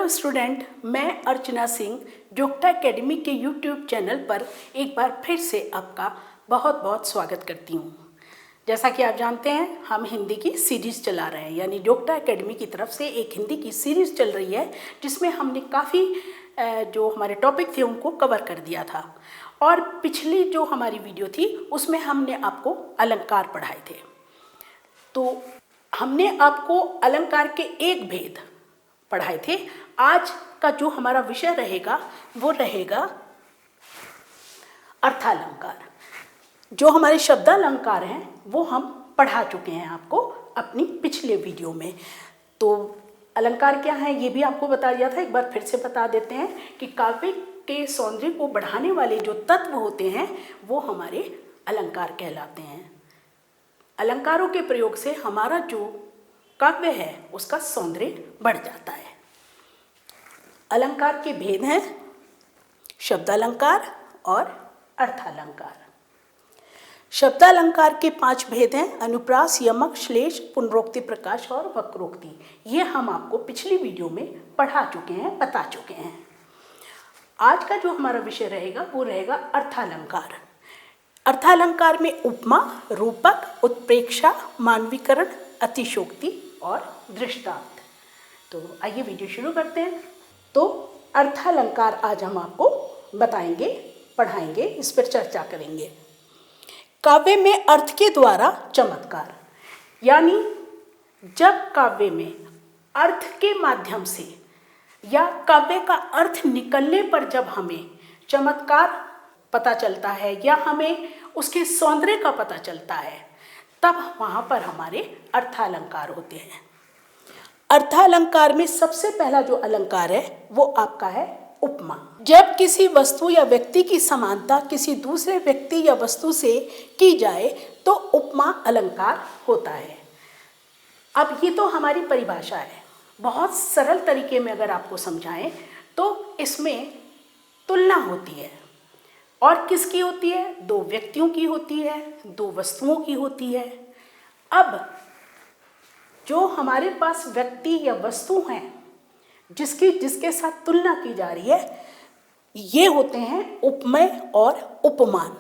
Student, मैं Archana Singh जोग्टा academy के YouTube channel पर एक बार फिर से आपका बहुत बहुत स्वागत करती हूँ। जैसा कि आप जानते हैं, हम हिंदी की सीरीज़ चला रहे हैं, यानी जोग्टा एकेडमी की तरफ से एक हिंदी की सीरीज़ चल रही है जिसमें हमने काफ़ी जो हमारे टॉपिक थे उनको कवर कर दिया था। और पिछली जो हमारी वीडियो थी उसमें हमने आपको अलंकार पढ़ाए थे। तो हमने आपको अलंकार के एक भेद पढ़ाए थे। आज का जो हमारा विषय रहेगा वो रहेगा अर्थालंकार। जो हमारे शब्दालंकार हैं वो हम पढ़ा चुके हैं आपको अपनी पिछले वीडियो में। तो अलंकार क्या है ये भी आपको बता दिया था, एक बार फिर से बता देते हैं कि काव्य के सौंदर्य को बढ़ाने वाले जो तत्व होते हैं वो हमारे अलंकार कहलाते हैं। अलंकारों के प्रयोग से हमारा जो काव्य है उसका सौंदर्य बढ़ जाता है। अलंकार के भेद हैं शब्दालंकार और अर्थालंकार। शब्दालंकार के 5 भेद हैं अनुप्रास, यमक, श्लेष, पुनरोक्ति, प्रकाश और वक्रोक्ति। ये हम आपको पिछली वीडियो में पढ़ा चुके हैं, बता चुके हैं। आज का जो हमारा विषय रहेगा वो रहेगा अर्थालंकार। अर्थालंकार में उपमा, रूपक, उत्प्रेक्षा, मानवीकरण, अतिशोक्ति और दृष्टांत। तो आइए वीडियो शुरू करते हैं। तो अर्थालंकार आज हम आपको बताएंगे, पढ़ाएंगे, इस पर चर्चा करेंगे। काव्य में अर्थ के द्वारा चमत्कार, यानी जब काव्य में अर्थ के माध्यम से या काव्य का अर्थ निकलने पर जब हमें चमत्कार पता चलता है या हमें उसके सौंदर्य का पता चलता है, तब वहाँ पर हमारे अर्थालंकार होते हैं। अर्थालंकार में सबसे पहला जो अलंकार है वो आपका है उपमा। जब किसी वस्तु या व्यक्ति की समानता किसी दूसरे व्यक्ति या वस्तु से की जाए तो उपमा अलंकार होता है। अब ये तो हमारी परिभाषा है, बहुत सरल तरीके में अगर आपको समझाएं तो इसमें तुलना होती है। और किसकी होती है? 2 व्यक्तियों की होती है, 2 वस्तुओं की होती है। अब जो हमारे पास व्यक्ति या वस्तु हैं जिसके साथ तुलना की जा रही है, ये होते हैं उपमेय और उपमान।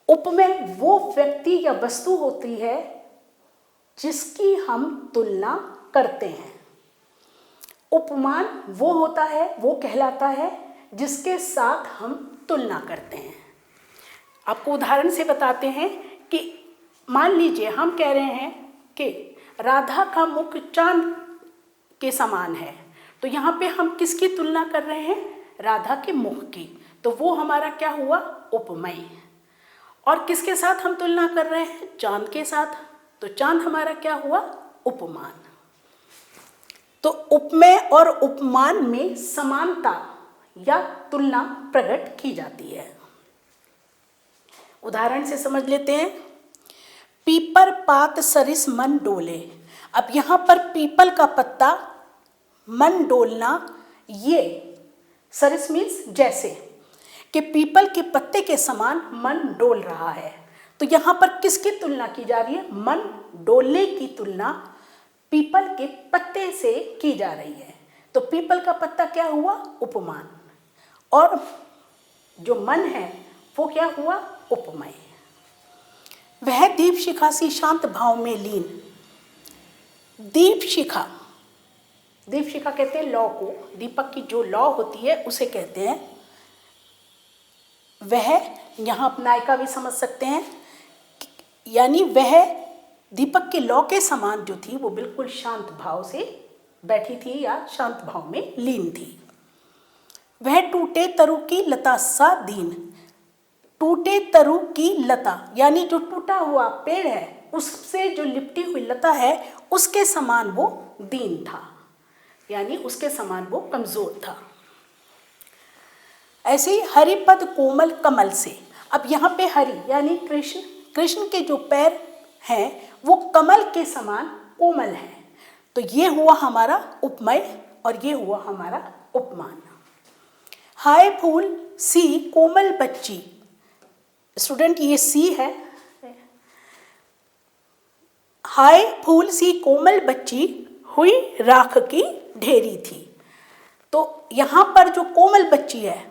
उपमेय वो व्यक्ति या वस्तु होती है जिसकी हम तुलना करते हैं। उपमान वो होता है, वो कहलाता है जिसके साथ हम तुलना करते हैं। आपको उदाहरण से बताते हैं कि मान लीजिए हम कह रहे हैं कि राधा का मुख चांद के समान है, तो यहाँ पे हम किसकी तुलना कर रहे हैं? राधा के मुख की। तो वो हमारा क्या हुआ? उपमेय। और किसके साथ हम तुलना कर रहे हैं? चांद के साथ। तो चांद हमारा क्या हुआ? उपमान। तो उपमेय और उपमान में समानता या तुलना प्रकट की जाती है। उदाहरण से समझ लेते हैं। पीपर पात सरिस मन डोले। अब यहाँ पर पीपल का पत्ता, मन डोलना, ये सरिस मीन्स जैसे कि पीपल के पत्ते के समान मन डोल रहा है। तो यहाँ पर किसकी तुलना की जा रही है? मन डोलने की तुलना पीपल के पत्ते से की जा रही है। तो पीपल का पत्ता क्या हुआ? उपमान। और जो मन है वो क्या हुआ? उपमेय। वह दीप शिखा सी शांत भाव में लीन। दीप शिखा, दीप शिखा कहते हैं लौ को, दीपक की जो लौ होती है उसे कहते हैं। वह, यहाँ आप नायिका भी समझ सकते हैं, यानी वह दीपक के लौ के समान जो थी वो बिल्कुल शांत भाव से बैठी थी या शांत भाव में लीन थी। वह टूटे तरु की लता सा दीन। टूटे तरु की लता, यानी जो टूटा हुआ पेड़ है उससे जो लिपटी हुई लता है उसके समान वो दीन था, यानी उसके समान वो कमजोर था। ऐसे ही हरिपद कोमल कमल से। अब यहाँ पे हरि यानी कृष्ण, कृष्ण के जो पैर हैं वो कमल के समान कोमल हैं। तो ये हुआ हमारा उपमेय और ये हुआ हमारा उपमान। हाय फूल सी कोमल बच्ची। स्टूडेंट, ये सी है। हाय फूल सी कोमल बच्ची हुई राख की ढेरी थी। तो यहाँ पर जो कोमल बच्ची है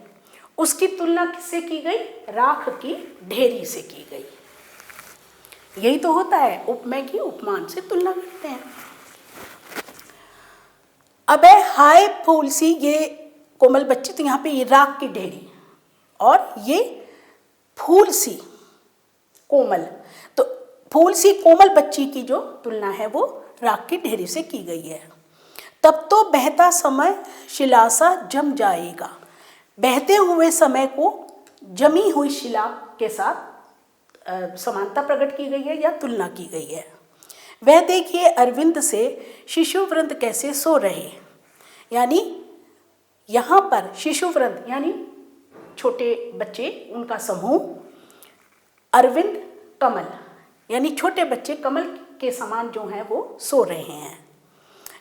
उसकी तुलना किससे की गई? राख की ढेरी से की गई। यही तो होता है, उपमेय की उपमान से तुलना करते हैं। अब है हाय फूल सी, ये कोमल बच्ची, तो यहाँ पे ये राख की ढेरी और ये फूल सी कोमल, तो फूल सी कोमल बच्ची की जो तुलना है वो राख की ढेरी से की गई है। तब तो बहता समय शिलासा जम जाएगा, बहते हुए समय को जमी हुई शिला के साथ समानता प्रकट की गई है या तुलना की गई है। वह देखिए अरविंद से शिशु वृंद कैसे सो रहे, यानी यहाँ पर शिशु वृंद यानी छोटे बच्चे, उनका समूह, अरविंद कमल यानी छोटे बच्चे कमल के समान जो हैं वो सो रहे हैं।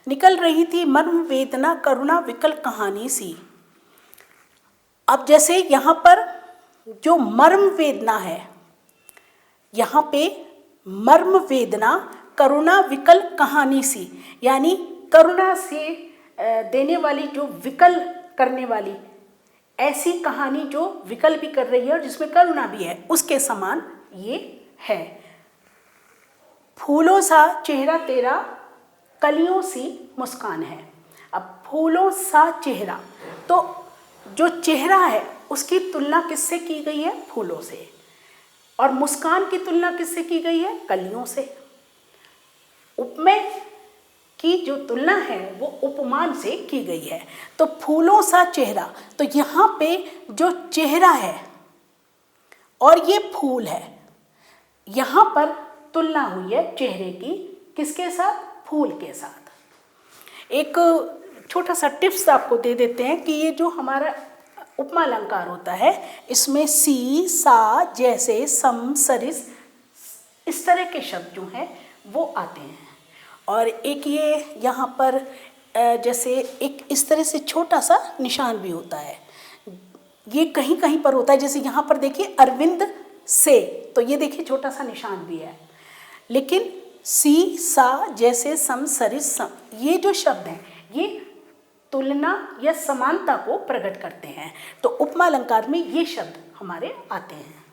निकल रही थी मर्म वेदना करुणा विकल कहानी सी। अब जैसे यहाँ पर जो मर्म वेदना है, यहाँ पे मर्म वेदना करुणा विकल कहानी सी, यानी करुणा से देने वाली जो विकल करने वाली ऐसी कहानी जो विकल भी कर रही है और जिसमें करुणा भी है, उसके समान ये है। फूलों सा चेहरा तेरा कलियों सी मुस्कान है। अब फूलों सा चेहरा, तो जो चेहरा है उसकी तुलना किससे की गई है? फूलों से। और मुस्कान की तुलना किससे की गई है? कलियों से। उपमेय की जो तुलना है वो उपमान से की गई है। तो फूलों सा चेहरा, तो यहाँ पे जो चेहरा है और ये फूल है, यहाँ पर तुलना हुई है चेहरे की किसके साथ? फूल के साथ। एक छोटा सा टिप्स आपको दे देते हैं कि ये जो हमारा उपमा अलंकार होता है, इसमें सी, सा, जैसे, सम, सरिस, इस तरह के शब्द जो हैं वो आते हैं। और एक ये यहाँ पर जैसे एक इस तरह से छोटा सा निशान भी होता है, ये कहीं कहीं पर होता है। जैसे यहाँ पर देखिए अरविंद से, तो ये देखिए छोटा सा निशान भी है। लेकिन सी, सा, जैसे, सम, सरिस, सम, ये जो शब्द हैं ये तुलना या समानता को प्रकट करते हैं। तो उपमा अलंकार में ये शब्द हमारे आते हैं।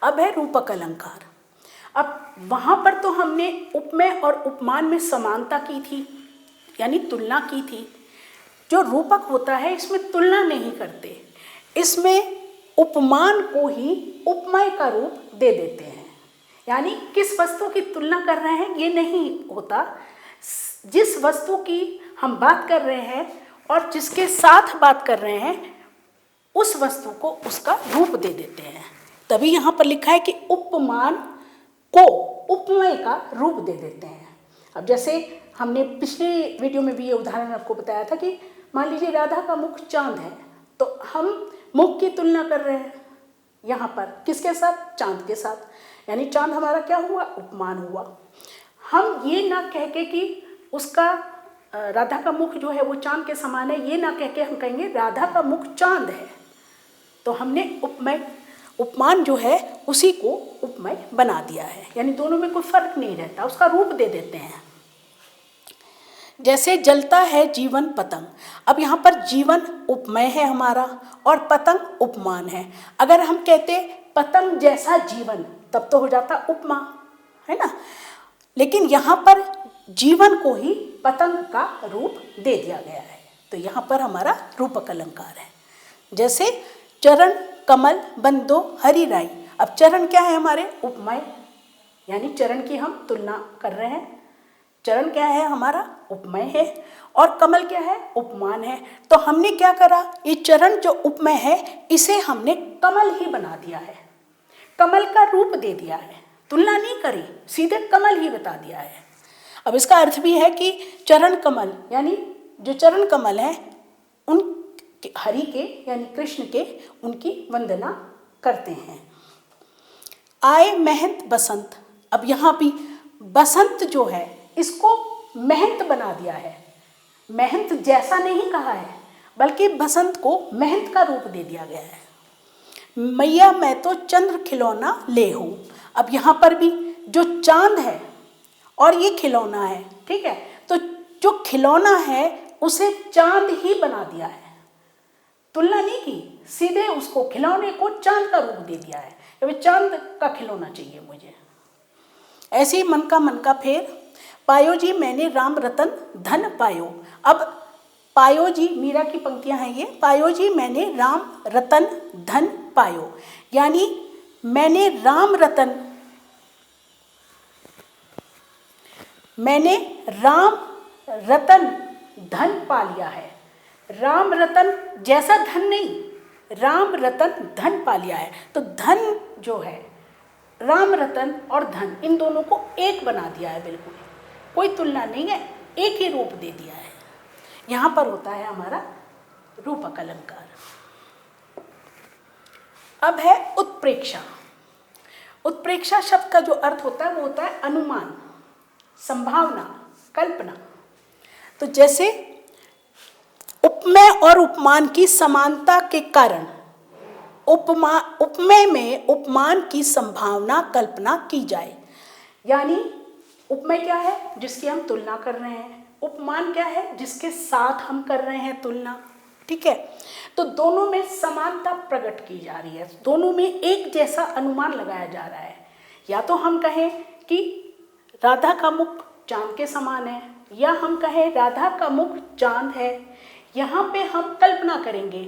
अब है रूपक अलंकार। अब वहाँ पर तो हमने उपमेय और उपमान में समानता की थी, यानी तुलना की थी। जो रूपक होता है इसमें तुलना नहीं करते, इसमें उपमान को ही उपमेय का रूप दे देते हैं। यानी किस वस्तु की तुलना कर रहे हैं ये नहीं होता, जिस वस्तु की हम बात कर रहे हैं और जिसके साथ बात कर रहे हैं उस वस्तु को उसका रूप दे देते हैं। तभी यहाँ पर लिखा है कि उपमान को उपमेय का रूप दे देते हैं। अब जैसे हमने पिछले वीडियो में भी ये उदाहरण आपको बताया था कि मान लीजिए राधा का मुख चांद है, तो हम मुख की तुलना कर रहे हैं यहाँ पर किसके साथ? चांद के साथ। यानी चांद हमारा क्या हुआ? उपमान हुआ। हम ये ना कह के कि उसका राधा का मुख जो है वो चांद के समान है, ये ना कह के हम कहेंगे राधा का मुख चांद है, तो हमने उपमेय उपमान जो है उसी को उपमेय बना दिया है। यानी दोनों में कोई फर्क नहीं रहता, उसका रूप दे देते हैं। जैसे जलता है जीवन पतंग। अब यहाँ पर जीवन उपमेय है हमारा और पतंग उपमान है। अगर हम कहते पतंग जैसा जीवन तब तो हो जाता उपमा, है ना। लेकिन यहाँ पर जीवन को ही पतंग का रूप दे दिया गया है, तो यहाँ पर हमारा रूपक अलंकार है। जैसे चरण कमल बंदो हरि राई। अब चरण क्या है? हमारे उपमेय, यानी चरण की हम तुलना कर रहे हैं। चरण क्या है? हमारा उपमेय है। और कमल क्या है? उपमान है। तो हमने क्या करा, ये चरण जो उपमेय है इसे हमने कमल ही बना दिया है, कमल का रूप दे दिया है, तुलना नहीं करी, सीधे कमल ही बता दिया है। अब इसका अर्थ भी है कि चरण कमल यानी जो चरण कमल है उन हरि के यानी कृष्ण के उनकी वंदना करते हैं। आए महंत बसंत। अब यहाँ भी बसंत जो है इसको महंत बना दिया है, महंत जैसा नहीं कहा है बल्कि बसंत को महंत का रूप दे दिया गया है। मैया मैं तो चंद्र खिलौना ले हूँ। अब यहाँ पर भी जो चांद है और ये खिलौना है, ठीक है। तो जो खिलौना है उसे चांद ही बना दिया है, तुलना नहीं की, सीधे उसको खिलौने को चांद का रूप दे दिया है, कि चांद का खिलौना चाहिए मुझे। ऐसे ही मन का फेर, पायो जी मैंने राम रतन धन पायो। अब पायो जी, मीरा की पंक्तियां हैं ये, पायो जी मैंने राम रतन धन पायो, यानी मैंने राम रतन धन पा लिया है। राम रतन जैसा धन नहीं, राम रतन धन पा लिया है। तो धन जो है, राम रतन और धन, इन दोनों को एक बना दिया है, बिल्कुल कोई तुलना नहीं है, एक ही रूप दे दिया है। यहाँ पर होता है हमारा रूपक अलंकार। अब है उत्प्रेक्षा। उत्प्रेक्षा शब्द का जो अर्थ होता है वो होता है अनुमान, संभावना, कल्पना। तो जैसे उपमेय और उपमान की समानता के कारण उपमेय में उपमान की संभावना कल्पना की जाए। यानी उपमेय क्या है, जिसकी हम तुलना कर रहे हैं, उपमान क्या है, जिसके साथ हम कर रहे हैं तुलना, ठीक है। तो दोनों में समानता प्रकट की जा रही है, दोनों में एक जैसा अनुमान लगाया जा रहा है। या तो हम कहें कि राधा का मुख चांद के समान है, या हम कहें राधा का मुख चांद है। यहाँ पे हम कल्पना करेंगे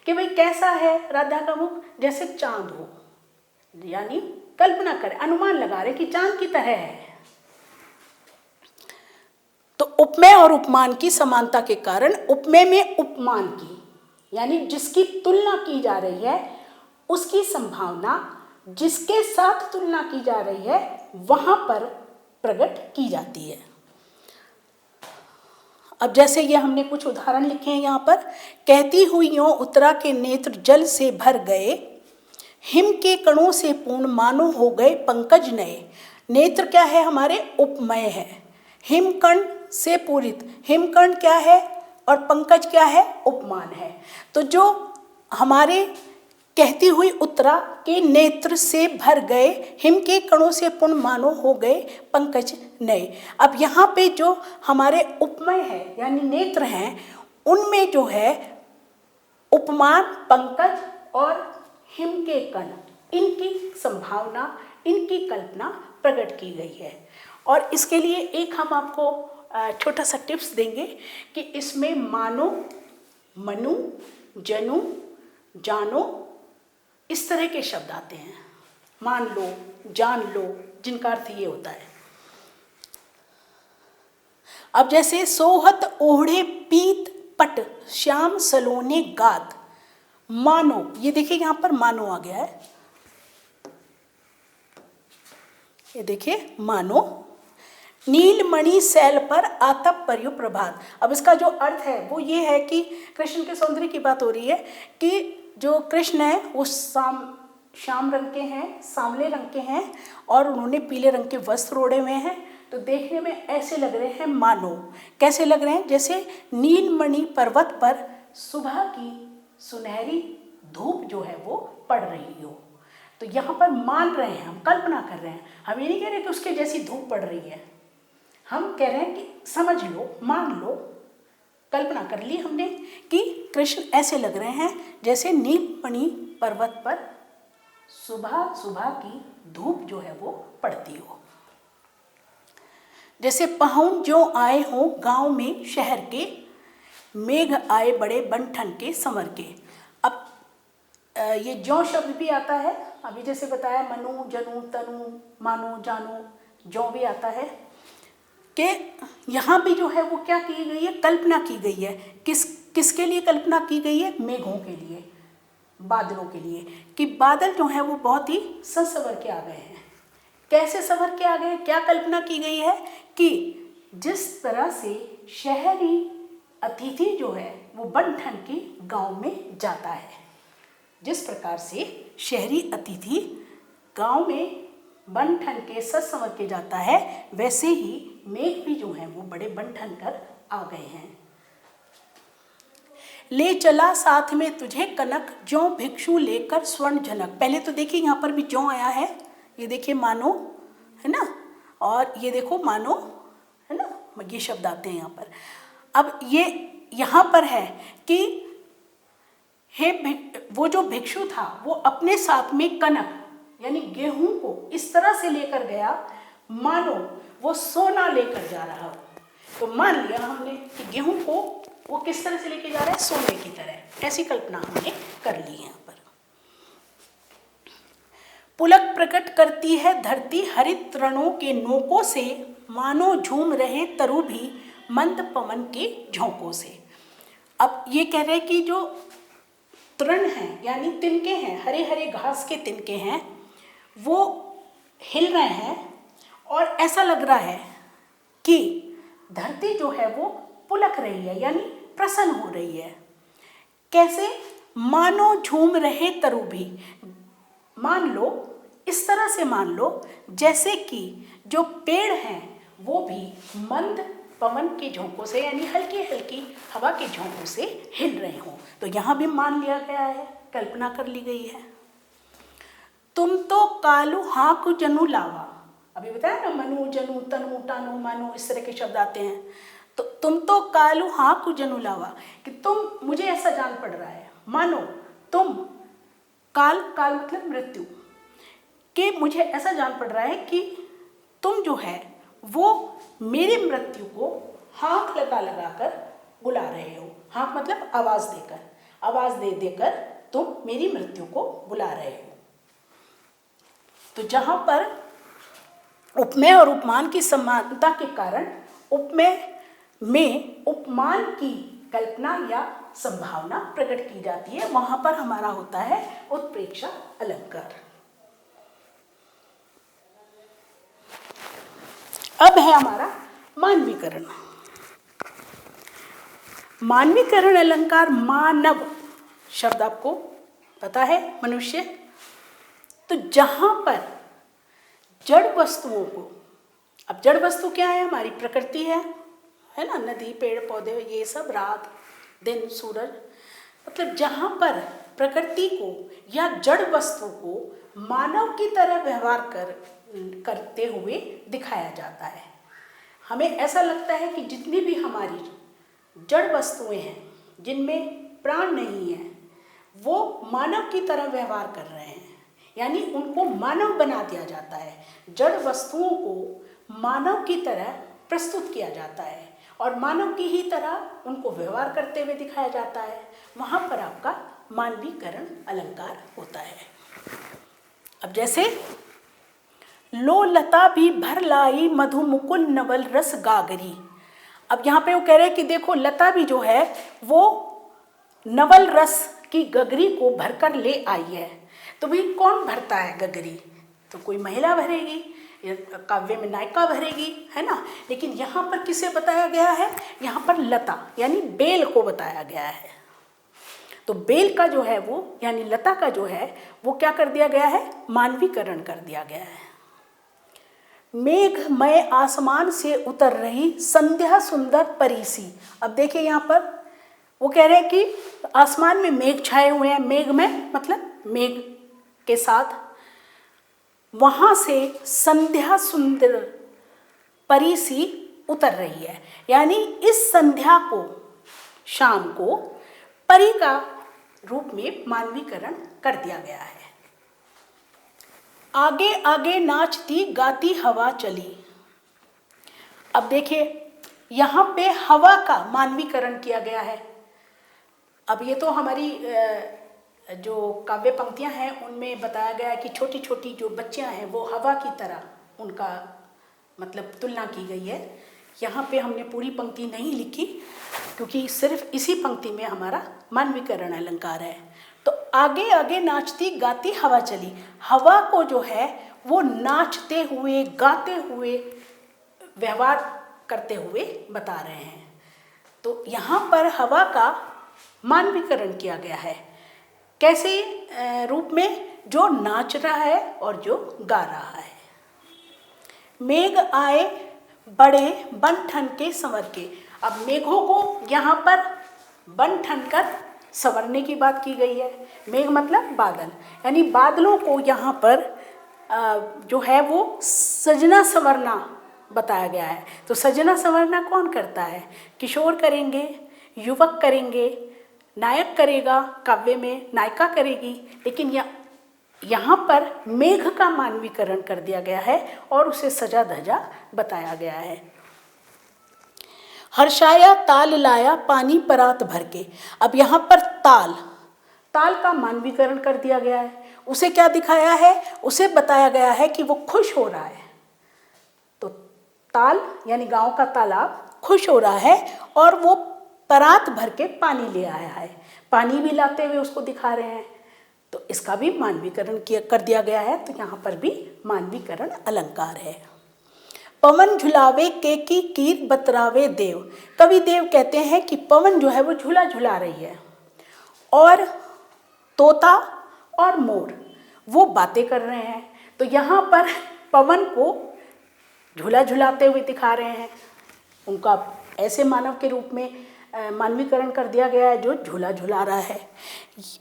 कि भाई कैसा है राधा का मुख, जैसे चांद हो, यानी कल्पना करें, अनुमान लगा रहे कि चांद की तरह है। तो उपमेय और उपमान की समानता के कारण उपमेय में उपमान की, यानी जिसकी तुलना की जा रही है उसकी संभावना जिसके साथ तुलना की जा रही है वहां पर प्रकट की जाती है। अब जैसे ये हमने कुछ उदाहरण लिखे हैं यहाँ पर, कहती हुई यों उत्तरा के नेत्र जल से भर गए, हिम के कणों से पूर्ण मानो हो गए पंकज नए। नेत्र क्या है, हमारे उपमेय है, हिमकण से पूरित, हिमकण क्या है और पंकज क्या है, उपमान है। तो जो हमारे कहती हुई उत्तरा के नेत्र से भर गए, हिम के कणों से पूर्ण मानो हो गए पंकज नए। अब यहाँ पे जो हमारे उपमेय है यानी नेत्र हैं, उनमें जो है उपमान, पंकज और हिम के कण, इनकी संभावना, इनकी कल्पना प्रकट की गई है। और इसके लिए एक हम आपको छोटा सा टिप्स देंगे कि इसमें मानो, मनु, जनु, जानो, इस तरह के शब्द आते हैं। मान लो, जान लो, जिनका अर्थ ये होता है। अब जैसे सोहत ओढ़े पीत पट श्याम सलोने गात, मानो, ये देखिए यहाँ पर मानो आ गया है, ये देखिए मानो, नीलमणि सैल पर आतप पर्यु प्रभात। अब इसका जो अर्थ है वो ये है कि कृष्ण के सौंदर्य की बात हो रही है कि जो कृष्ण है वो श्याम रंग के हैं, सांवले रंग के हैं, और उन्होंने पीले रंग के वस्त्र ओढ़े हुए हैं। तो देखने में ऐसे लग रहे हैं मानो, कैसे लग रहे हैं, जैसे नीलमणि पर्वत पर सुबह की सुनहरी धूप जो है वो पड़ रही हो। तो यहाँ पर मान रहे हैं, हम कल्पना कर रहे हैं, हम ये नहीं कह रहे कि उसके जैसी धूप पड़ रही है, हम कह रहे हैं कि समझ लो, मान लो, कल्पना कर ली हमने कि कृष्ण ऐसे लग रहे हैं जैसे नीलमणि पर्वत पर सुबह सुबह की धूप जो है वो पड़ती हो। जैसे पहुन जो आए हो गांव में शहर के, मेघ आए बड़े बनठन के संवर के। अब ये जो शब्द भी आता है, अभी जैसे बताया मनु, जनु, तनु, मानो, जानो, जो भी आता है कि यहाँ भी जो है वो क्या की गई है, कल्पना की गई है। किसके लिए कल्पना की गई है, मेघों के लिए, बादलों के लिए, कि बादल जो है वो बहुत ही सवर के आ गए हैं। कैसे सवर के आ गए, क्या कल्पना की गई है कि जिस तरह से शहरी अतिथि जो है वो बनठन के गांव में जाता है, जिस प्रकार से शहरी अतिथि गांव में बनठन के सवर के जाता है, वैसे ही मेघ भी जो है वो बड़े बनठन कर आ गए हैं। ले चला साथ में तुझे कनक, ज्यों भिक्षु लेकर स्वर्ण जनक। पहले तो देखिए यहाँ पर भी ज्यों आया है, ये देखिए मानो, है ना, और ये देखो मानो, है ना, ये शब्द आते हैं यहाँ पर। अब ये यहाँ पर है कि वो जो भिक्षु था वो अपने साथ में कनक यानी गेहूं को इस तरह से लेकर गया मानो वो सोना लेकर जा रहा हो। तो मान लिया हमने कि गेहूं को वो किस तरह से लेके जा रहा है, सोने की तरह। ऐसी कल्पना हमने कर ली यहाँ पर। पुलक प्रकट करती है धरती हरित तृणों के नोकों से, मानो झूम रहे तरु भी मंद पवन के झोंकों से। अब ये कह रहे कि जो तृण हैं यानी तिनके हैं, हरे हरे घास के तिनके हैं, वो हिल रहे हैं और ऐसा लग रहा है कि धरती जो है वो पुलक रही है यानी प्रसन्न हो रही है। कैसे? मानो झूम रहे तरु भी, मान लो इस तरह से मान लो जैसे कि जो पेड़ हैं वो भी मंद पवन के झोंकों से यानी हल्की हल्की हवा के झोंकों से हिल रहे हों। तो यहाँ भी मान लिया गया है, कल्पना कर ली गई है। तुम तो कालू हाँकु जनु लावा, अभी बताया ना, मनु जनु तनु टानु मानो, इस तरह के शब्द आते हैं। तो तुम तो कालू हाँकु जनु लावा, कि तुम, मुझे ऐसा जान पड़ रहा है मानो तुम, काल काल मतलब मृत्यु, कि मुझे ऐसा जान पड़ रहा है कि तुम जो है वो मेरी मृत्यु को हाँक लगा लगा कर बुला रहे हो। हाँक मतलब आवाज देकर, आवाज दे देकर तुम मेरी मृत्यु को बुला रहे हो। तो जहां पर उपमेय और उपमान की समानता के कारण उपमेय में उपमान की कल्पना या संभावना प्रकट की जाती है, वहां पर हमारा होता है उत्प्रेक्षा अलंकार। अब है हमारा मानवीकरण। मानवीकरण अलंकार, मानव शब्द आपको पता है, मनुष्य। तो जहां पर जड़ वस्तुओं को, अब जड़ वस्तु क्या है, हमारी प्रकृति है ना, नदी पेड़ पौधे ये सब, रात दिन सूरज, मतलब जहां पर प्रकृति को या जड़ वस्तु को मानव की तरह व्यवहार करते हुए दिखाया जाता है। हमें ऐसा लगता है कि जितनी भी हमारी जड़ वस्तुएं हैं जिनमें प्राण नहीं है वो मानव की तरह व्यवहार कर रहे हैं, यानी उनको मानव बना दिया जाता है। जड़ वस्तुओं को मानव की तरह प्रस्तुत किया जाता है और मानव की ही तरह उनको व्यवहार करते हुए दिखाया जाता है। वहाँ पर आपका मानवीकरण अलंकार होता है। अब जैसे लो लता भी भर लाई मधु मुकुल नवल रस गागरी। अब यहाँ पे वो कह रहे हैं कि देखो लता भी जो है वो नवल रस की गगरी को भरकर ले आई है। तो भाई कौन भरता है गगरी? तो कोई महिला भरेगी, काव्य में नायिका भरेगी, है ना। लेकिन यहाँ पर किसे बताया गया है? यहाँ पर लता यानी बेल को बताया गया है। तो बेल का जो है वो यानी लता का जो है वो क्या कर दिया गया है? मानवीकरण कर दिया गया है। मेघमय आसमान से उतर रही संध्या सुंदर परीसी। अब देखिए यहाँ पर वो कह रहे हैं कि आसमान में मेघ छाए हुए हैं, मेघमय मतलब मेघ के साथ, वहां से संध्या सुंदर परीसी उतर रही है, यानी इस संध्या को, शाम को परी का रूप में मानवीकरण कर दिया गया है। आगे आगे नाचती गाती हवा चली। अब देखिए यहाँ पे हवा का मानवीकरण किया गया है। अब ये तो हमारी जो काव्य पंक्तियाँ हैं उनमें बताया गया है कि छोटी छोटी जो बच्चियाँ हैं वो हवा की तरह उनका मतलब तुलना की गई है। यहाँ पे हमने पूरी पंक्ति नहीं लिखी क्योंकि सिर्फ इसी पंक्ति में हमारा मानवीकरण अलंकार है। तो आगे आगे नाचती गाती हवा चली, हवा को जो है वो नाचते हुए गाते हुए व्यवहार करते हुए बता रहे हैं। तो यहाँ पर हवा का मानवीकरण किया गया है। कैसे रूप में? जो नाच रहा है और जो गा रहा है। मेघ आए बड़े बन ठन के संवर के। अब मेघों को यहाँ पर बन ठन कर संवरने की बात की गई है। मेघ मतलब बादल, यानी बादलों को यहाँ पर जो है वो सजना संवरना बताया गया है। तो सजना संवरना कौन करता है? किशोर करेंगे, युवक करेंगे, नायक करेगा, काव्य में नायिका करेगी। लेकिन यहाँ पर मेघ का मानवीकरण कर दिया गया है और उसे सजा धजा बताया गया है। हर्षाया ताल लाया पानी परात भर के। अब यहाँ पर ताल का मानवीकरण कर दिया गया है। उसे क्या दिखाया है? उसे बताया गया है कि वो खुश हो रहा है। तो ताल यानी गांव का तालाब खुश हो रहा है और वो परात भर के पानी ले आया है। पानी भी लाते हुए उसको दिखा रहे हैं। तो इसका भी मानवीकरण कर दिया गया है। तो यहाँ पर भी मानवीकरण अलंकार है। पवन झुलावे के की कीर बतरावे देव। कवि देव कहते हैं कि पवन जो है वो झूला झुला रही है और तोता और मोर वो बातें कर रहे हैं। तो यहाँ पर पवन को झूला झुलाते हुए दिखा रहे हैं। उनका ऐसे मानव के रूप में मानवीकरण कर दिया गया है जो झूला झुला रहा है।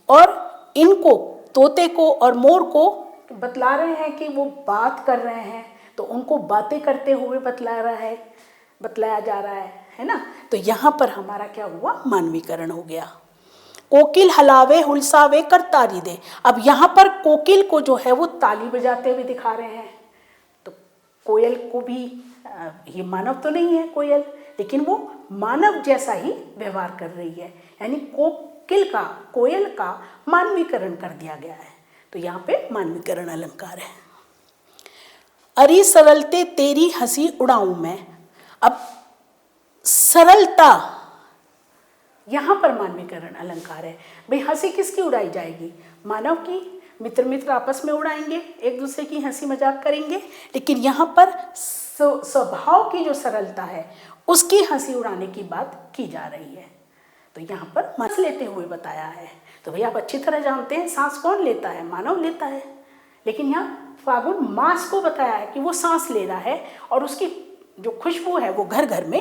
और इनको तोते को और मोर को बतला रहे हैं कि वो बात कर रहे हैं। तो उनको बातें करते हुए बतलाया जा रहा है ना। तो यहाँ पर हमारा क्या हुआ? मानवीकरण हो गया। कोकिल हलावे हुलसावे कर तारी दे। अब यहाँ पर कोकिल को जो है वो ताली बजाते हुए दिखा रहे हैं। तो कोयल को भी ये मानव तो नहीं है कोयल, लेकिन वो मानव जैसा ही व्यवहार कर रही है। यानी कोयल का मानवीकरण कर दिया गया है। तो यहाँ पे मानवीकरण अलंकार है। अरे सरलते तेरी हंसी उड़ाऊं मैं। अब सरलता यहाँ पर मानवीकरण अलंकार है। भाई हंसी किसकी उड़ाई जाएगी? मानव की। मित्र आपस में उड़ाएंगे, एक दूसरे की हंसी मजाक करेंगे। लेकिन यहाँ पर स्वभाव की जो सरलता है उसकी हंसी उड़ाने की बात की जा रही है। तो यहाँ पर सांस लेते हुए बताया है। तो भैया आप अच्छी तरह जानते हैं सांस कौन लेता है? मानव लेता है। लेकिन यहाँ फागुन मास को बताया है कि वो सांस ले रहा है और उसकी जो खुशबू है वो घर घर में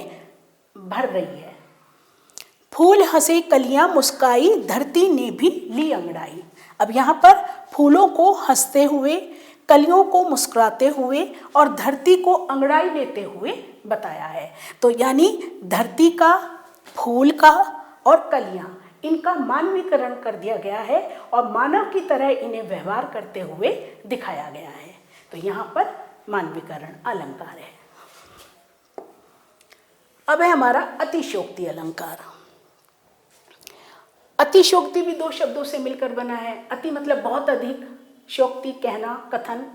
भर रही है। फूल हंसे कलियां मुस्काई धरती ने भी ली अंगड़ाई। अब यहाँ पर फूलों को हंसते हुए, कलियों को मुस्कुराते हुए और धरती को अंगड़ाई लेते हुए बताया है। तो यानी धरती का, फूल का और कलियां, इनका मानवीकरण कर दिया गया है और मानव की तरह इन्हें व्यवहार करते हुए दिखाया गया है। तो यहाँ पर मानवीकरण अलंकार है। अब है हमारा अतिशयोक्ति अलंकार। अतिशयोक्ति भी दो शब्दों से मिलकर बना है। अति मतलब बहुत अधिक, शोक्ति कहना, कथन।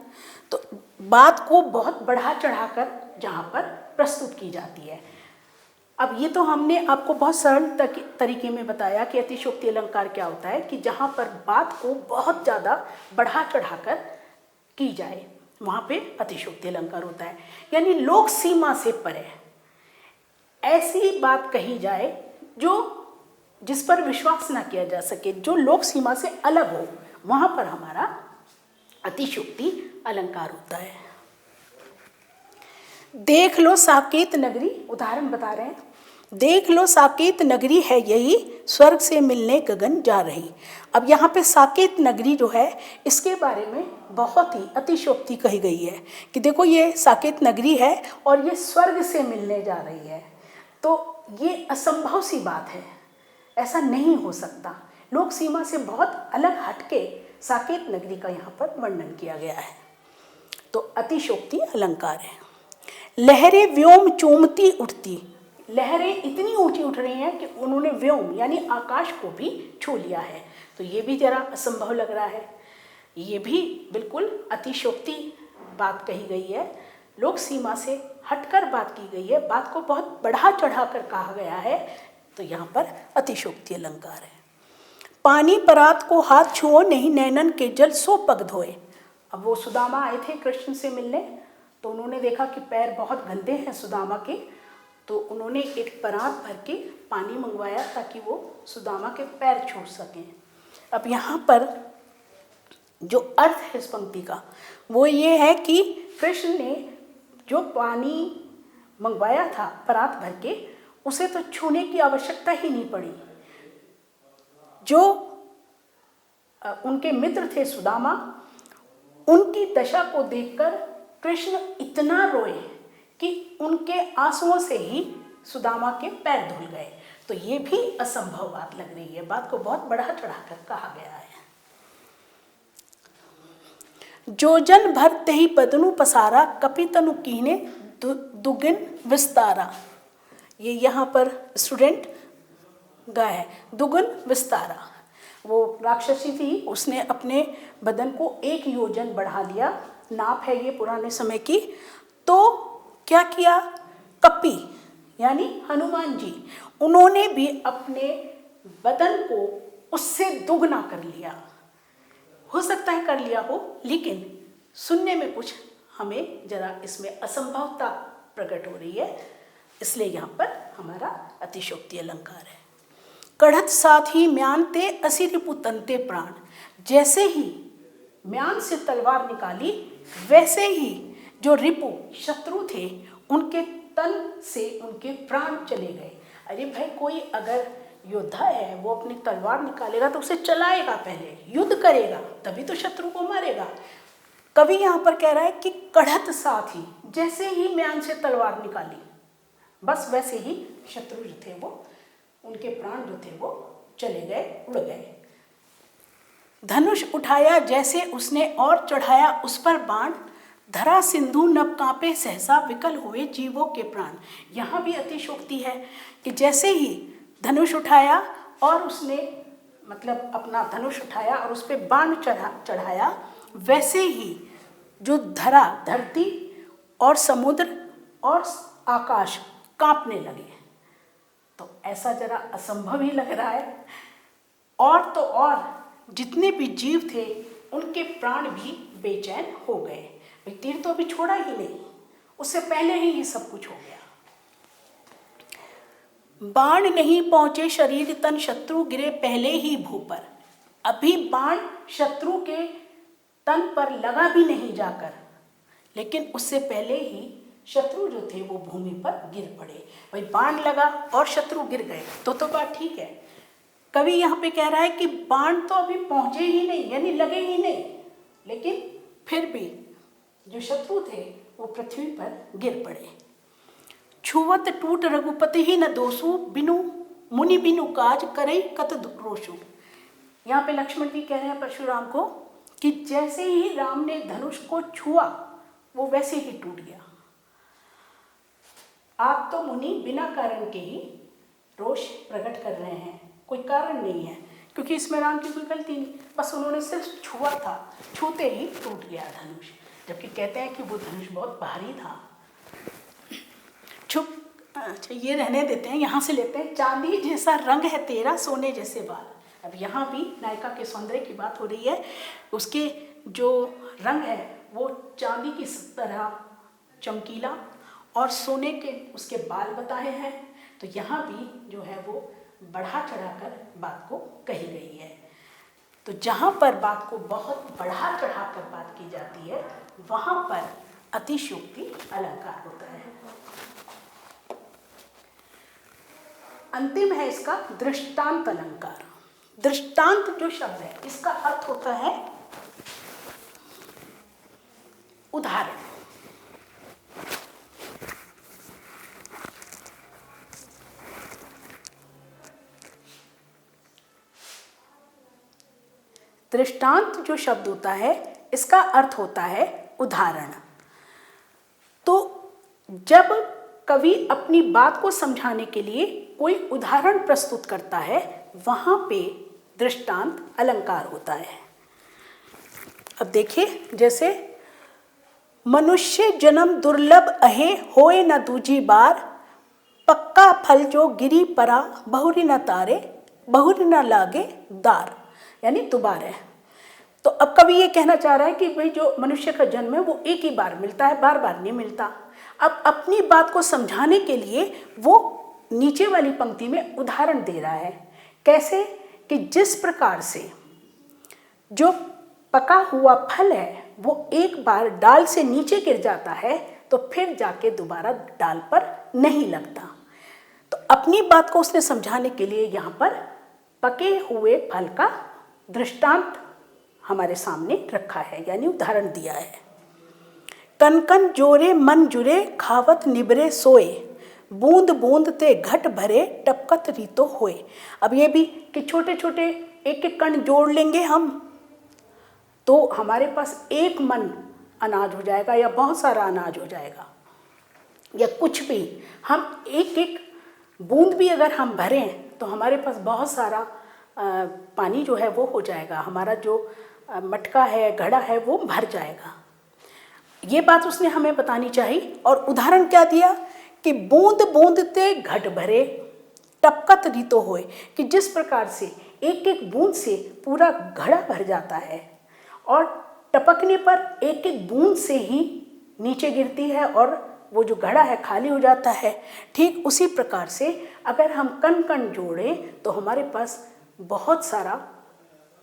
तो बात को बहुत बढ़ा चढ़ाकर जहाँ पर प्रस्तुत की जाती है। अब ये तो हमने आपको बहुत सरल तरीके में बताया कि अतिशयोक्ति अलंकार क्या होता है, कि जहाँ पर बात को बहुत ज़्यादा बढ़ा चढ़ाकर की जाए वहाँ पे अतिशयोक्ति अलंकार होता है। यानी लोक सीमा से परे ऐसी बात कही जाए जिस पर विश्वास ना किया जा सके, जो लोक सीमा से अलग हो, वहाँ पर हमारा अतिशयोक्ति अलंकार होता है। देख लो साकेत नगरी, उदाहरण बता रहे हैं। देख लो साकेत नगरी है यही, स्वर्ग से मिलने गगन जा रही। अब यहाँ पे साकेत नगरी जो है इसके बारे में बहुत ही अतिशयोक्ति कही गई है कि देखो ये साकेत नगरी है और ये स्वर्ग से मिलने जा रही है। तो ये असंभव सी बात है, ऐसा नहीं हो सकता। लोक सीमा से बहुत अलग हटके साकेत नगरी का यहाँ पर वर्णन किया गया है। तो अतिशयोक्ति अलंकार है। लहरें व्योम चूमती उठती। लहरें इतनी ऊंची उठ रही हैं कि उन्होंने व्योम यानी आकाश को भी छू लिया है। तो ये भी जरा असंभव लग रहा है। ये भी बिल्कुल अतिशयोक्ति बात कही गई है, लोक सीमा से हटकर बात की गई है, बात को बहुत बढ़ा चढ़ाकर कहा गया है। तो यहाँ पर अतिशयोक्ति अलंकार है। पानी परात को हाथ छुओ नहीं नैनन के जल सो पग धोए। अब वो सुदामा आए थे कृष्ण से मिलने, तो उन्होंने देखा कि पैर बहुत गंदे हैं सुदामा के, तो उन्होंने एक परात भर के पानी मंगवाया ताकि वो सुदामा के पैर छू सकें। अब यहाँ पर जो अर्थ है इस पंक्ति का वो ये है कि कृष्ण ने जो पानी मंगवाया था परात भर के, उसे तो छूने की आवश्यकता ही नहीं पड़ी। जो उनके मित्र थे सुदामा, उनकी दशा को देखकर कृष्ण इतना रोए कि उनके आंसुओं से ही सुदामा के पैर धुल गए। तो ये भी असंभव बात लग रही है, बात को बहुत बढ़ा चढ़ाकर कहा गया है। जो जन भर तेहि बदनु पसारा, कपि तनु कीन्हे दुगुन विस्तारा। ये यहाँ पर स्टूडेंट गाया है, दुगुन विस्तारा। वो राक्षसी थी, उसने अपने बदन को 1 योजन बढ़ा लिया, नाप है ये पुराने समय की। तो क्या किया, कपि यानी हनुमान जी, उन्होंने भी अपने बदन को उससे दुगना कर लिया। हो सकता है कर लिया हो, लेकिन सुनने में कुछ हमें जरा इसमें असंभवता प्रकट हो रही है, इसलिए यहाँ पर हमारा अतिशयोक्ति अलंकार है। कढ़त साथ ही म्यान ते असी रिपु तनते प्राण। जैसे ही म्यान से तलवार निकाली, वैसे ही जो रिपु शत्रु थे उनके तन से उनके प्राण चले गए। अरे भाई, कोई अगर योद्धा है वो अपनी तलवार निकालेगा तो उसे चलाएगा, पहले युद्ध करेगा, तभी तो शत्रु को मारेगा। कवि यहाँ पर कह रहा है कि कढ़त साथ ही, जैसे ही म्यान से तलवार निकाली, बस वैसे ही शत्रु जो थे वो, उनके प्राण जो थे वो चले गए, उड़ गए। धनुष उठाया जैसे उसने और चढ़ाया उस पर बाण, धरा सिंधु नभ कांपे सहसा विकल हुए जीवों के प्राण। यहाँ भी अतिशयोक्ति है कि जैसे ही धनुष उठाया और उसने मतलब अपना धनुष उठाया और उस पर बाण चढ़ाया, वैसे ही जो धरा, धरती और समुद्र और आकाश कांपने लगे। तो ऐसा जरा असंभव ही लग रहा है। और तो और जितने भी जीव थे उनके प्राण भी बेचैन हो गए। तीर तो अभी छोड़ा ही नहीं, उससे पहले ही ये सब कुछ हो गया। बाण नहीं पहुंचे शरीर तन, शत्रु गिरे पहले ही भू पर। अभी बाण शत्रु के तन पर लगा भी नहीं जाकर, लेकिन उससे पहले ही शत्रु जो थे वो भूमि पर गिर पड़े। भाई, बाण लगा और शत्रु गिर गए तो बात ठीक है। कवि यहाँ पे कह रहा है कि बाण तो अभी पहुंचे ही नहीं, यानी लगे ही नहीं, लेकिन फिर भी जो शत्रु थे वो पृथ्वी पर गिर पड़े। छुवत टूट रघुपति ही न दोषु, बिनु मुनि बिनु काज करई कत रोषु। यहाँ पे लक्ष्मण जी कह रहे हैं परशुराम को कि जैसे ही राम ने धनुष को छुआ वो वैसे ही टूट गया। आप तो मुनि बिना कारण के ही रोष प्रकट कर रहे हैं, कोई कारण नहीं है, क्योंकि इसमें राम की कोई गलती नहीं, बस उन्होंने सिर्फ छुआ था, छूते ही टूट गया धनुष। जबकि कहते हैं कि वो धनुष बहुत भारी था। अच्छा, ये रहने देते हैं, यहाँ से लेते हैं। चांदी जैसा रंग है तेरा, सोने जैसे बाल। अब यहाँ भी नायिका के सौंदर्य की बात हो रही है। उसके जो रंग है वो चांदी की तरह चमकीला और सोने के उसके बाल बताए हैं। तो यहाँ भी जो है वो बढ़ा चढ़ाकर बात को कही गई है। तो जहाँ पर बात को बहुत बढ़ा चढ़ाकर बात की जाती है वहाँ पर अतिशयोक्ति अलंकार होता है। अंतिम है इसका दृष्टांत अलंकार। दृष्टांत जो शब्द है इसका अर्थ होता है उदाहरण। दृष्टांत जो शब्द होता है इसका अर्थ होता है उदाहरण। तो जब कवि अपनी बात को समझाने के लिए कोई उदाहरण प्रस्तुत करता है वहां पे दृष्टांत अलंकार होता है। अब देखिए, जैसे मनुष्य जन्म दुर्लभ अहे होए न दूजी बार, पक्का फल जो गिरी परा बहुरी न तारे बहुरी न लागे दार, यानी दोबारा। तो अब कवि ये कहना चाह रहा है कि भाई जो मनुष्य का जन्म है वो एक ही बार मिलता है, बार बार नहीं मिलता। अब अपनी बात को समझाने के लिए वो नीचे वाली पंक्ति में उदाहरण दे रहा है। कैसे कि जिस प्रकार से जो पका हुआ फल है वो एक बार डाल से नीचे गिर जाता है तो फिर जाके दोबारा डाल पर नहीं लगता। तो अपनी बात को उसने समझाने के लिए यहाँ पर पके हुए फल का दृष्टांत हमारे सामने रखा है, यानी उदाहरण दिया है। कन कन जोरे मन जुरे खावत निबरे सोए, बूंद बूंद ते घट भरे टपकत रीतो होए। अब ये भी कि छोटे छोटे एक एक कण जोड़ लेंगे हम तो हमारे पास एक मन अनाज हो जाएगा या बहुत सारा अनाज हो जाएगा, या कुछ भी हम एक एक बूंद भी अगर हम भरें तो हमारे पास बहुत सारा पानी जो है वो हो जाएगा, हमारा जो मटका है, घड़ा है, वो भर जाएगा। ये बात उसने हमें बतानी चाहिए। और उदाहरण क्या दिया कि बूंद बूंद ते घट भरे टपकत रीतो होए, कि जिस प्रकार से एक एक बूंद से पूरा घड़ा भर जाता है और टपकने पर एक एक बूंद से ही नीचे गिरती है और वो जो घड़ा है खाली हो जाता है। ठीक उसी प्रकार से अगर हम कण कण जोड़ें तो हमारे पास बहुत सारा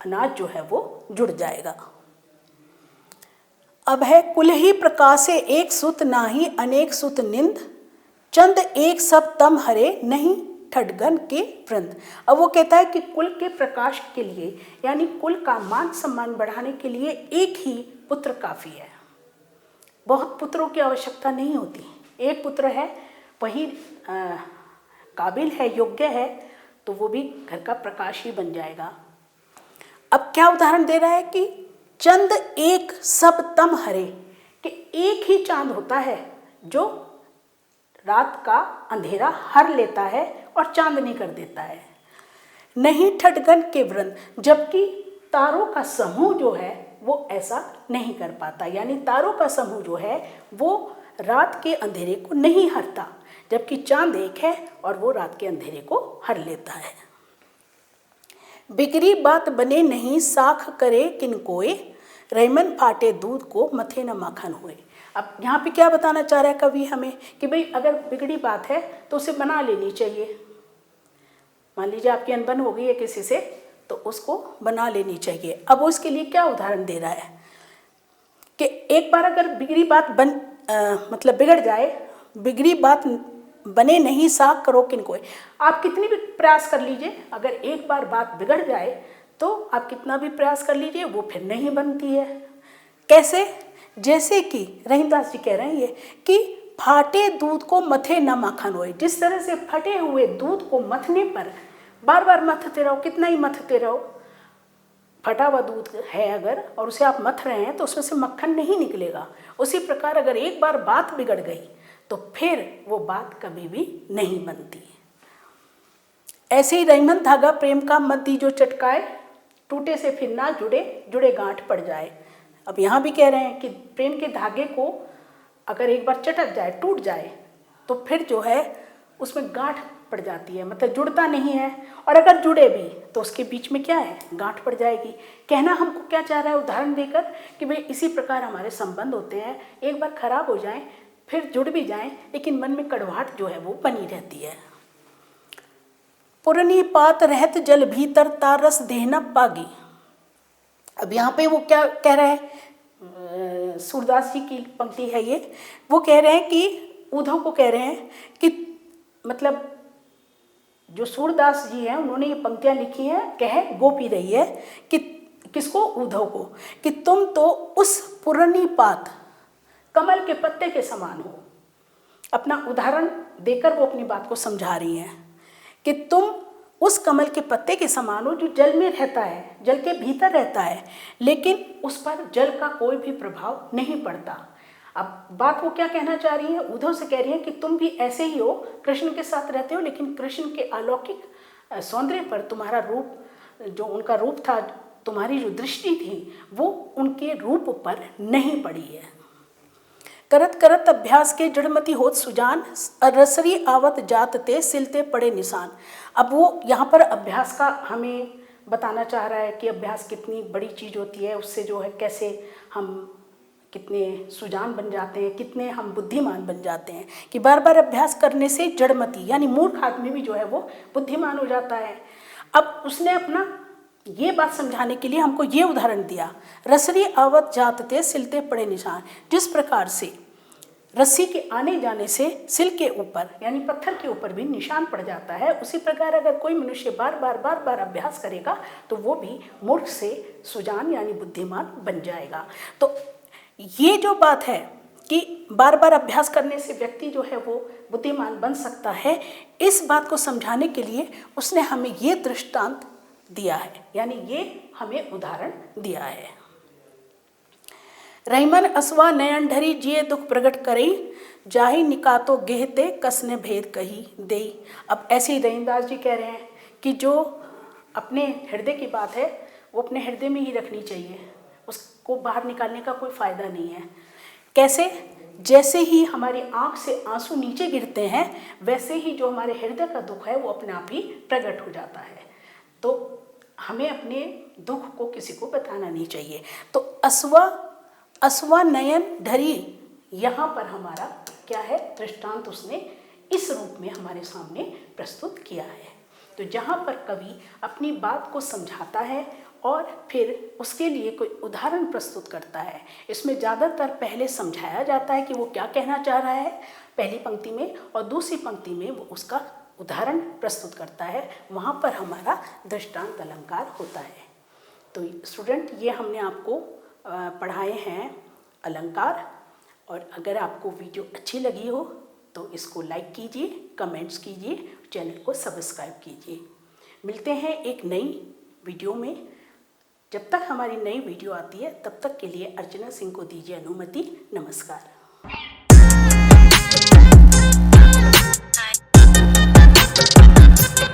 अनाज जो है वो जुड़ जाएगा। अब है कुल ही प्रकाशे एक सुत नाही अनेक सुत निंद, चंद एक सब तम हरे नहीं ठडगन के वृंद। अब वो कहता है कि कुल के प्रकाश के लिए, यानी कुल का मान सम्मान बढ़ाने के लिए एक ही पुत्र काफ़ी है, बहुत पुत्रों की आवश्यकता नहीं होती। एक पुत्र है वही काबिल है, योग्य है, तो वो भी घर का प्रकाश ही बन जाएगा। अब क्या उदाहरण दे रहा है कि चंद एक सब तम हरे, कि एक ही चांद होता है जो रात का अंधेरा हर लेता है और चांदनी कर देता है। नहीं ठडगन के वृंद, जबकि तारों का समूह जो है वो ऐसा नहीं कर पाता, यानी तारों का समूह जो है वो रात के अंधेरे को नहीं हरता, जबकि चांद एक है और वो रात के अंधेरे को हर लेता है। बिगड़ी बात बने नहीं साख करे किन कोय, रैमन फाटे दूध को मथे न माखन हुए। अब यहाँ पे क्या बताना चाह रहा है कवि हमें कि भाई अगर बिगड़ी बात है तो उसे बना लेनी चाहिए। मान लीजिए आपकी अनबन हो गई है किसी से तो उसको बना लेनी चाहिए। अब वो इसके लिए क्या उदाहरण दे रहा है कि एक बार अगर बिगड़ी बात मतलब बिगड़ जाए, बिगड़ी बात बने नहीं साख करो किन कोय। आप कितनी भी प्रयास कर लीजिए, अगर एक बार बात बिगड़ जाए तो आप कितना भी प्रयास कर लीजिए वो फिर नहीं बनती है। कैसे? जैसे कि रहीमदास जी कह रहे हैं ये कि फाटे दूध को मथे न माखन होए। जिस तरह से फटे हुए दूध को मथने पर बार बार मथते रहो, कितना ही मथते रहो, फटा हुआ दूध है अगर और उसे आप मथ रहे हैं तो उसमें से मक्खन नहीं निकलेगा। उसी प्रकार अगर एक बार बात बिगड़ गई तो फिर वो बात कभी भी नहीं बनती। ऐसे ही रहीमन धागा प्रेम का मद्दी जो चटकाए, टूटे से फिर ना जुड़े, जुड़े गांठ पड़ जाए। अब यहाँ भी कह रहे हैं कि प्रेम के धागे को अगर एक बार चटक जाए, टूट जाए, तो फिर जो है उसमें गांठ पड़ जाती है, मतलब जुड़ता नहीं है। और अगर जुड़े भी तो उसके बीच में क्या है, गांठ पड़ जाएगी। कहना हमको क्या चाह रहा है उदाहरण देकर कि भाई इसी प्रकार हमारे संबंध होते हैं, एक बार खराब हो जाएं फिर जुड़ भी जाएं लेकिन मन में कड़वाहट जो है वो बनी रहती है। पुरनी पात रहत जल भीतर तारस देहना पागी। अब यहाँ पे वो क्या कह रहे हैं, सूरदास जी की पंक्ति है ये। वो कह रहे हैं कि उद्धव को कह रहे हैं कि मतलब जो सूरदास जी हैं उन्होंने ये पंक्तियाँ लिखी हैं, कह गोपी रही है कि किसको, उद्धव को, कि तुम तो उस पुरानी पात कमल के पत्ते के समान हो। अपना उदाहरण देकर वो अपनी बात को समझा रही हैं कि तुम उस कमल के पत्ते के समान हो जो जल में रहता है, जल के भीतर रहता है, लेकिन उस पर जल का कोई भी प्रभाव नहीं पड़ता। अब बात वो क्या कहना चाह रही है, उद्धव से कह रही है कि तुम भी ऐसे ही हो, कृष्ण के साथ रहते हो, लेकिन कृष्ण के अलौकिक सौंदर्य पर तुम्हारा रूप, जो उनका रूप था, तुम्हारी जो दृष्टि थी वो उनके रूप पर नहीं पड़ी है। करत करत अभ्यास के जड़मती होत सुजान, रसरी आवत जात ते सिलते पड़े निशान। अब वो यहाँ पर अभ्यास का हमें बताना चाह रहा है कि अभ्यास कितनी बड़ी चीज़ होती है, उससे जो है कैसे हम कितने सुजान बन जाते हैं, कितने हम बुद्धिमान बन जाते हैं। कि बार बार अभ्यास करने से जड़मती यानी मूर्ख आदमी भी जो है वो बुद्धिमान हो जाता है। अब उसने अपना ये बात समझाने के लिए हमको ये उदाहरण दिया, रसरी आवत जात ते सिलते पड़े निशान। जिस प्रकार से रस्सी के आने जाने से सिल के ऊपर यानी पत्थर के ऊपर भी निशान पड़ जाता है, उसी प्रकार अगर कोई मनुष्य बार बार अभ्यास करेगा तो वो भी मूर्ख से सुजान यानी बुद्धिमान बन जाएगा। तो ये जो बात है कि बार बार अभ्यास करने से व्यक्ति जो है वो बुद्धिमान बन सकता है, इस बात को समझाने के लिए उसने हमें ये दृष्टांत दिया है, यानी ये हमें उदाहरण दिया है। रहीमन असवा नयन ढरी जिये दुख प्रकट करई, जाहि निकातो गेहते कसने भेद कही देई। अब ऐसे ही रहीमदास जी कह रहे हैं कि जो अपने हृदय की बात है वो अपने हृदय में ही रखनी चाहिए, उसको बाहर निकालने का कोई फायदा नहीं है। कैसे? जैसे ही हमारी आंख से आंसू नीचे गिरते हैं वैसे ही जो हमारे हृदय का दुख है वो अपने आप ही प्रकट हो जाता है। तो हमें अपने दुख को किसी को बताना नहीं चाहिए। तो असवा नयन ढरी, यहाँ पर हमारा क्या है दृष्टांत उसने इस रूप में हमारे सामने प्रस्तुत किया है। तो जहाँ पर कवि अपनी बात को समझाता है और फिर उसके लिए कोई उदाहरण प्रस्तुत करता है, इसमें ज़्यादातर पहले समझाया जाता है कि वो क्या कहना चाह रहा है पहली पंक्ति में, और दूसरी पंक्ति में वो उसका उदाहरण प्रस्तुत करता है, वहाँ पर हमारा दृष्टांत अलंकार होता है। तो स्टूडेंट, ये हमने आपको पढ़ाए हैं अलंकार, और अगर आपको वीडियो अच्छी लगी हो तो इसको लाइक कीजिए, कमेंट्स कीजिए, चैनल को सब्सक्राइब कीजिए। मिलते हैं एक नई वीडियो में। जब तक हमारी नई वीडियो आती है तब तक के लिए अर्चना सिंह को दीजिए अनुमति। नमस्कार।